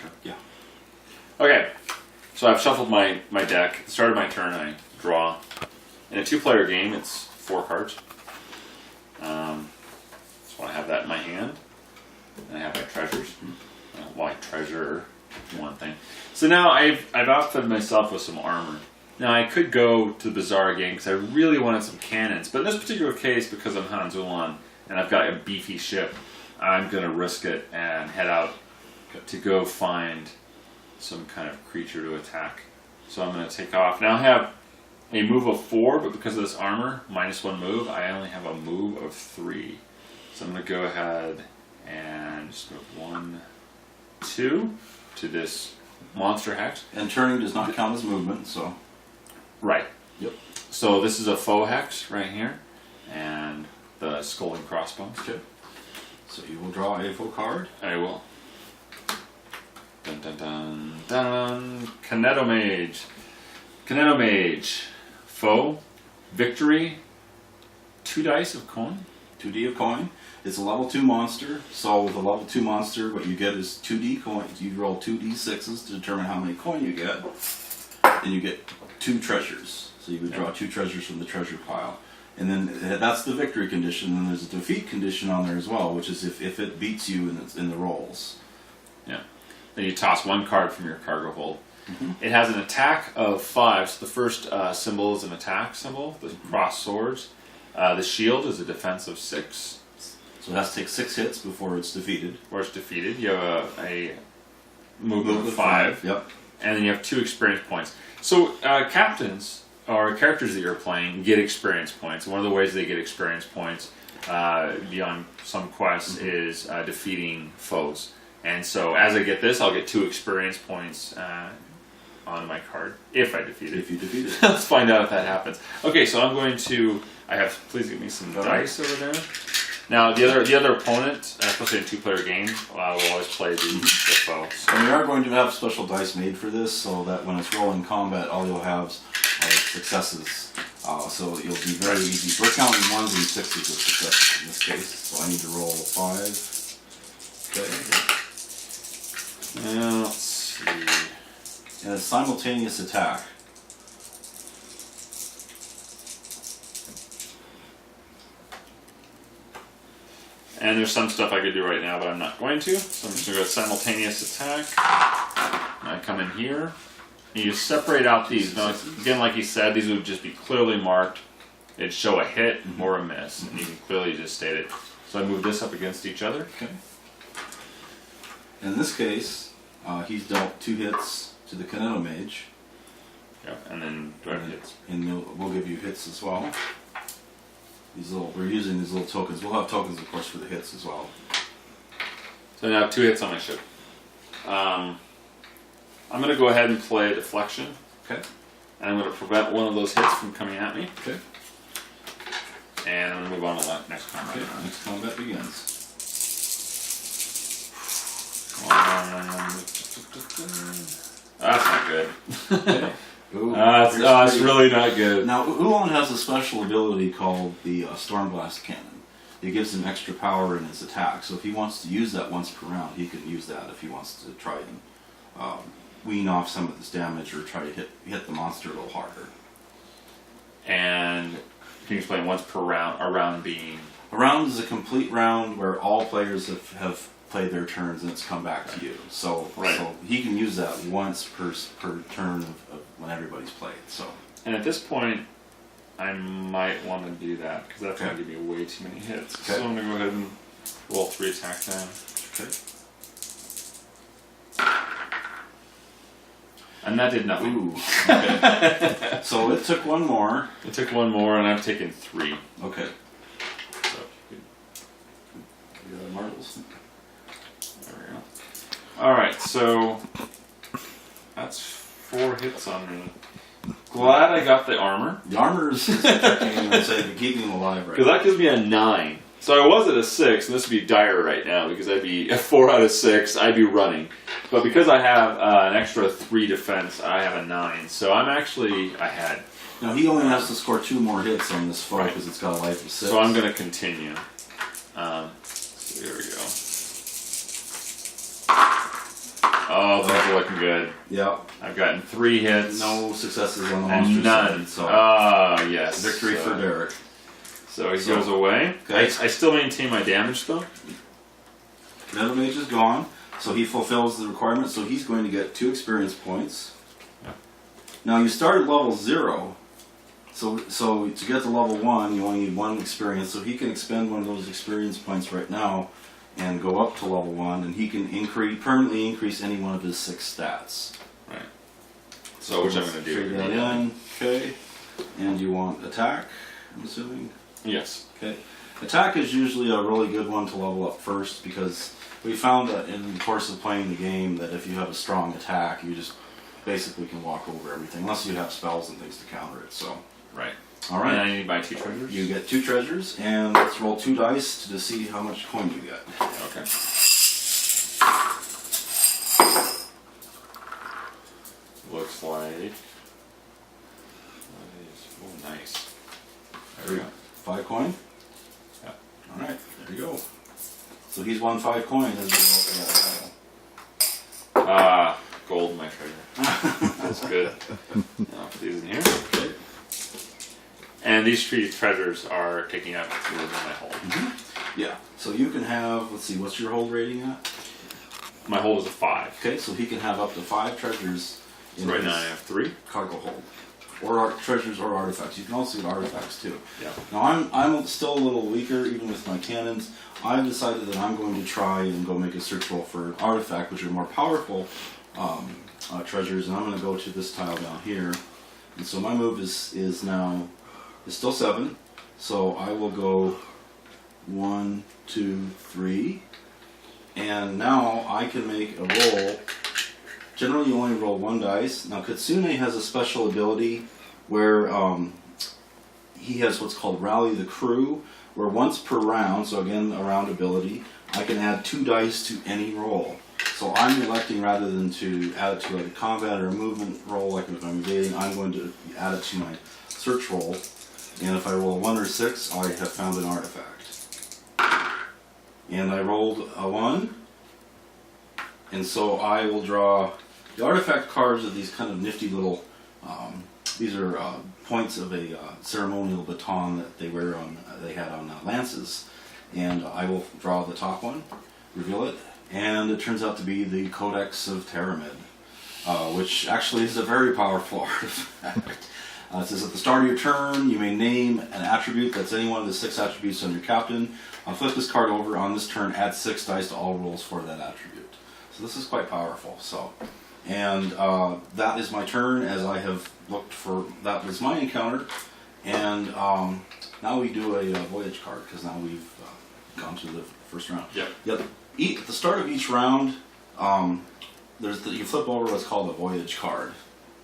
turn. Yeah. Okay, so I've shuffled my deck. At the start of my turn, I draw. In a 2-player game, it's 4 cards. So I have that in my hand. And I have my treasures. Well, I treasure one thing. So now I've outfitted myself with some armor. Now I could go to the Bazaar again because I really wanted some cannons. But in this particular case, because I'm Han Zulan and I've got a beefy ship, I'm going to risk it and head out to go find some kind of creature to attack. So I'm going to take off. Now I have a move of 4, but because of this armor, -1 move, I only have a move of 3. So I'm going to go ahead and just move 1, 2 to this monster hex. And turning does not count as movement, so. Right. Yep. So this is a foe hex right here, and the skull and crossbones. Okay. So you will draw a full card. I will. Dun dun dun dun. Teramyyd. Teramyyd. Foe. Victory. 2 dice of coin. 2D of coin. It's a level 2 monster, so with a level 2 monster, what you get is 2D coins. You roll 2D6s to determine how many coin you get, and you get 2 treasures. So you would draw 2 treasures from the treasure pile. And then that's the victory condition, and there's a defeat condition on there as well, which is if it beats you in the rolls. Yeah. Then you toss 1 card from your cargo hold. It has an attack of 5, so the first symbol is an attack symbol, the crossed swords. The shield is a defense of 6. So it has to take 6 hits before it's defeated. Before it's defeated, you have a movement of 5. Yep. And then you have 2 experience points. So captains, or characters that you're playing, get experience points. One of the ways they get experience points beyond some quests is defeating foes. And so as I get this, I'll get 2 experience points on my card if I defeat it. If you defeat it. Let's find out if that happens. Okay, so I'm going to. Please give me some dice over there. Now the other opponent, especially in a 2-player game, will always play the foe. So. And we are going to have special dice made for this, so that when it's rolling combat, all you'll have are successes. So it'll be very easy. We're counting 1s and 6s as successes in this case. So I need to roll 5. Okay. Now let's see. And it's simultaneous attack. And there's some stuff I could do right now, but I'm not going to. So I'm just going to go simultaneous attack. And I come in here. And you separate out these. Now, again, like he said, these would just be clearly marked. It'd show a hit or a miss. And you can clearly just state it. So I move this up against each other. Okay. In this case, he's dealt 2 hits to the Teramyyd. Yep, and then do I have hits? And we'll give you hits as well. We're using these little tokens. We'll have tokens, of course, for the hits as well. So now 2 hits on my ship. I'm going to go ahead and play Deflection. Okay. And I'm going to prevent one of those hits from coming at me. Okay. And I'm going to move on to that next combat. Okay. Next combat begins. That's not good. Okay. It's really not good. Now, Ulan has a special ability called the Stormblast Cannon. It gives him extra power in his attack, so if he wants to use that once per round, he can use that if he wants to try and wean off some of this damage or try to hit the monster a little harder. And can you explain once per round, a round being? A round is a complete round where all players have played their turns and it's come back to you. So he can use that once per turn of when everybody's played. So. And at this point, I might want to do that because that's going to give me way too many hits. Okay. So I'm going to go ahead and roll 3 attack down. Okay. And that did nothing. Ooh. Okay. So it took 1 more. It took 1 more, and I've taken 3. Okay. So You got marbles. there we go. All right, so that's 4 hits on me. Glad I got the armor. The armor is keeping him alive right Because that gives me a 9. So I was at a 6, and this would be dire right now because I'd be a 4 out of 6. I'd be running, but because I have an extra 3 defense, I have a 9. So I'm actually ahead. Now he only has to score 2 more hits on this foe because it's got a life of 6. So I'm going to continue. So here we go. Oh, things are looking good. Yep. I've gotten 3 hits. No successes on the And monster none. side. So Yes. victory for Derek. So he goes away. Okay. I still maintain my damage though. Metal Mage is gone, so he fulfills the requirement. So he's going to get 2 experience points. Yeah. Now you start at level 0. So to get to level 1, you only need 1 experience. So he can expend one of those experience points right now and go up to level 1, and he can permanently increase any one of his 6 stats. Right. So which I'm going to do. Trade that in. Okay. And you want attack, I'm assuming? Yes. Okay. Attack is usually a really good one to level up first, because we found that in the course of playing the game that if you have a strong attack, you just basically can walk over everything, unless you have spells and things to counter it. So. Right. All right. And I need to buy 2 treasures. You get 2 treasures, and let's roll 2 dice to see how much coin you get. Okay. Looks like. Oh, nice. There we go. 5 coin. Yeah. All right. There you go. So he's won 5 coin as a result of that. Gold, my treasure. That's good. I'll put these in here. Okay. And these 3 treasures are taking up room in my hold. Mm-hmm. Yeah. So you can have. Let's see. What's your hold rating at? My hold is a 5. Okay. So he can have up to 5 treasures. So right now I have 3. Cargo hold, or treasures or artifacts. You can also get artifacts too. Yeah. Now I'm still a little weaker even with my cannons. I've decided that I'm going to try and go make a search roll for artifact, which are more powerful treasures, and I'm going to go to this tile down here. And so my move is still 7. So I will go 1, 2, 3, and now I can make a roll. Generally, you only roll 1 dice. Now, Kitsune has a special ability where he has what's called Rally the Crew, where once per round, so again, a round ability, I can add 2 dice to any roll. So I'm electing, rather than to add it to like a combat or a movement roll, like if I'm evading, I'm going to add it to my search roll. And if I roll a 1 or 6, I have found an artifact. And I rolled a 1. And so I will draw. The artifact cards are these kind of nifty little, these are points of a ceremonial baton that they wear on, they had on lances. And I will draw the top one, reveal it, and it turns out to be the Codex of Teramyyd, which actually is a very powerful artifact. It says at the start of your turn, you may name an attribute that's any one of the 6 attributes on your captain. I'll flip this card over. On this turn, add 6 dice to all rolls for that attribute. So this is quite powerful. So, and that is my turn, as I have looked for. That was my encounter, and now we do a voyage card, because now we've gone to the first round. Yep. Yep. At the start of each round, you flip over what's called a voyage card.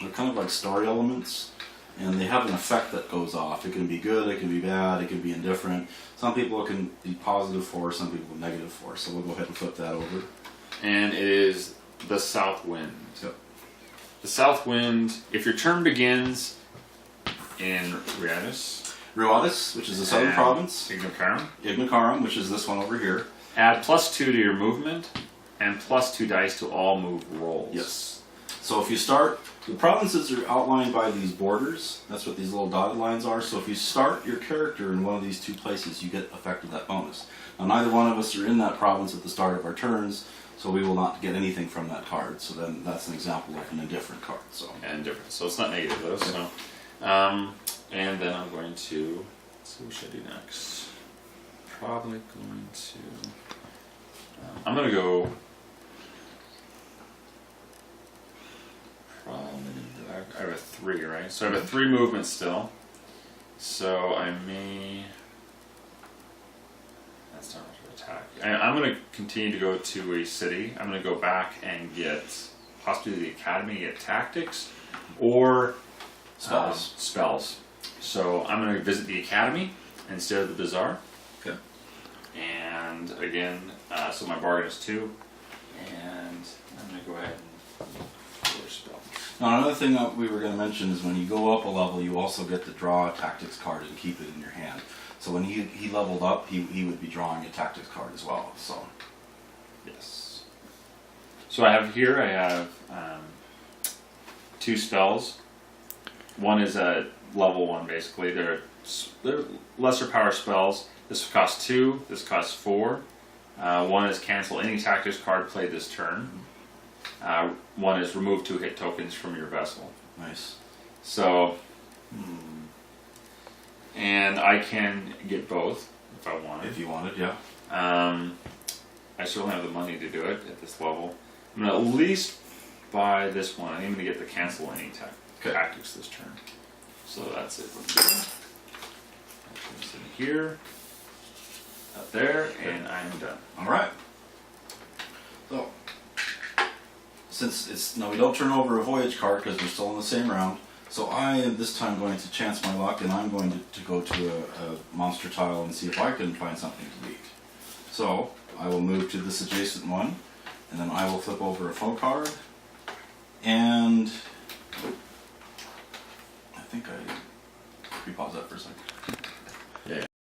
They're kind of like story elements, and they have an effect that goes off. It can be good, it can be bad, it can be indifferent. Some people it can be positive for, some people negative for. So we'll go ahead and flip that over. And it is the South Wind. Yep. The South Wind, if your turn begins in Ruadis, which is the southern province. Ignicarum, which is this one over here. Add +2 to your movement, and +2 dice to all move rolls. Yes. So if you start, the provinces are outlined by these borders. That's what these little dotted lines are. So if you start your character in one of these 2 places, you get affected that bonus. Now neither one of us are in that province at the start of our turns, so we will not get anything from that card. So then that's an example of an indifferent card. So Indifferent. So it's not negative though. So, and then I'm going to. Let's see what should I do next. Probably going to. I'm going to go. I have a 3, right? So I have a 3 movement still. So I may. That's not much of an attack. I'm going to continue to go to a city. I'm going to go back and get possibly the academy, get tactics or spells. So I'm going to visit the academy instead of the bazaar. Okay. And again, so my bargain is 2, and I'm going to go ahead and roll a spell. Now another thing that we were going to mention is when you go up a level, you also get to draw a tactics card and keep it in your hand. So when he leveled up, he would be drawing a tactics card as well. So yes. So I have here, I have 2 spells. One is a level 1, basically. They're lesser power spells. This costs 2, this costs 4. One is cancel any tactics card played this turn. One is remove 2 hit tokens from your vessel. Nice. So, and I can get both if I wanted. If you wanted, yeah. I certainly have the money to do it at this level. I'm going to at least buy this one. I'm going to get the cancel any tactics this turn. So that's it. Put this in here, up there, and I'm done. All right. So, since it's now we don't turn over a voyage card because we're still in the same round. So I am this time going to chance my luck, and I'm going to go to a monster tile and see if I can find something to beat. So I will move to this adjacent one, and then I will flip over a foe card, and I think I repause that for a second.